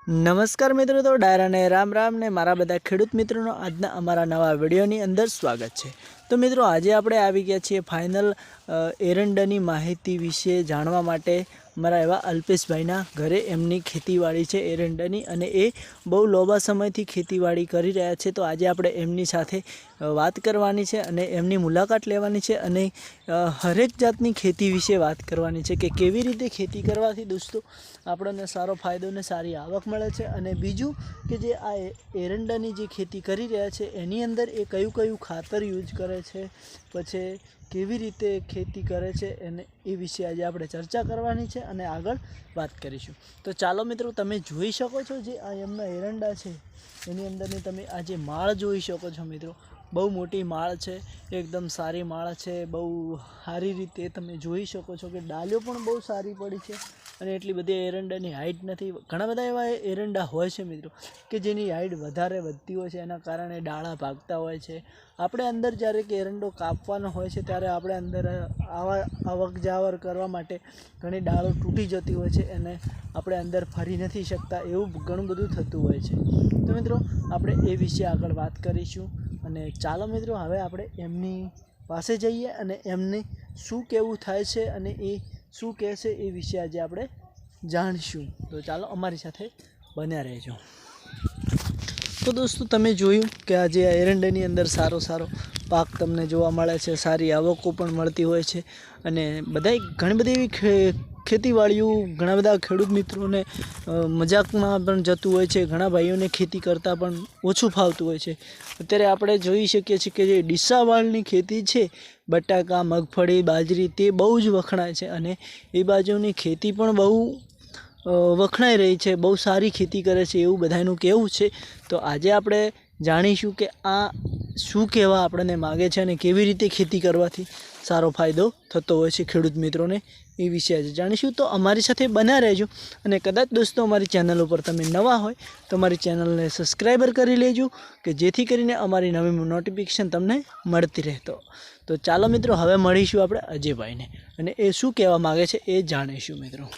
નમસ્કાર મિત્રો, તો ડાયરાને રામ રામ ને મારા બધા ખેડૂત મિત્રોનો આજના અમારા નવા વિડીયોની અંદર સ્વાગત છે। તો મિત્રો આજે આપણે આવી ગયા છીએ ફાઇનલ એરંડાની માહિતી વિશે જાણવા માટે અમારા એવા અલ્પેશભાઈના ઘરે। એમની ખેતીવાડી છે એરંડાની અને એ બહુ લાંબા સમયથી ખેતીવાડી કરી રહ્યા છે। તો આજે આપણે એમની સાથે વાત કરવાની છે અને એમની મુલાકાત લેવાની છે અને હરેક જાતની ખેતી વિશે વાત કરવાની છે કે કેવી રીતે ખેતી કરવાથી દોસ્તો આપણને સારો ફાયદો ને સારી આવક મળે છે। અને બીજું કે જે આ એરંડાની જે ખેતી કરી રહ્યા છે એની અંદર એ કયું કયું ખાતર યુઝ કરે છે, પછી કેવી રીતે ખેતી કરે છે એને એ વિશે આજે આપણે ચર્ચા કરવાની છે અને આગળ વાત કરીશું। તો ચાલો મિત્રો, તમે જોઈ શકો છો જે આ એમના એરંડા છે એની અંદરની તમે આ જે માળ જોઈ શકો છો મિત્રો, બહુ મોટી માળ છે, એકદમ સારી માળ છે, બહુ સારી રીતે તમે જોઈ શકો છો કે ડાળીઓ પણ બહુ સારી પડી છે અને એટલી બધી એરંડાની હાઇટ નથી। ઘણા બધા એવા એરંડા હોય છે મિત્રો કે જેની હાઇટ વધારે વધતી હોય છે, એના કારણે ડાળા ભાગતા હોય છે। આપણે અંદર જ્યારે કે એરંડો કાપવાનો હોય છે ત્યારે આપણે અંદર આવક જાવર કરવા માટે ઘણી ડાળો તૂટી જતી હોય છે અને આપણે અંદર ફરી નથી શકતા, એવું ઘણું બધું થતું હોય છે। તો મિત્રો આપણે એ વિશે આગળ વાત કરીશું અને ચાલો મિત્રો હવે આપણે એમની પાસે જઈએ અને એમને શું કહેવું થાય છે અને એ શું કહે છે એ વિશે આજે આપણે જાણીશું। તો ચાલો અમારી સાથે બન્યા રહેજો। તો દોસ્તો તમે જોયું કે આજે આ એરંડાની અંદર સારો પાક તમને જોવા મળે છે, સારી આવકો પણ મળતી હોય છે અને ઘણી બધી એવી ખેતીવાડીઓ ઘણા બધા ખેડૂત મિત્રોને મજાકમાં પણ જતું હોય છે, ઘણા ભાઈઓને ખેતી કરતાં પણ ઓછું ફાવતું હોય છે। અત્યારે આપણે જોઈ શકીએ છીએ કે જે ડીસાવાળની ખેતી છે, બટાકા, મગફળી, બાજરી, તે બહુ જ વખણાય છે અને એ બાજુની ખેતી પણ બહુ વખણાઈ રહી છે, બહુ સારી ખેતી કરે છે એવું બધાનું કહેવું છે। તો આજે આપણે જાણીશું કે આ શું કહેવા આપણને માગે છે અને કેવી રીતે ખેતી કરવાથી સારો ફાયદો થતો હોય છે ખેડૂત મિત્રોને, એ વિશે આજે જાણીશું। તો અમારી સાથે બન્યા રહેજો અને કદાચ દોસ્તો અમારી ચેનલ ઉપર તમે નવા હોય તો અમારી ચેનલને સબસ્ક્રાઈબર કરી લેજો કે જેથી કરીને અમારી નવી નોટિફિકેશન તમને મળતી રહે। તો ચાલો મિત્રો હવે મળીશું આપણે અજયભાઈને અને એ શું કહેવા માગે છે એ જાણીશું મિત્રો।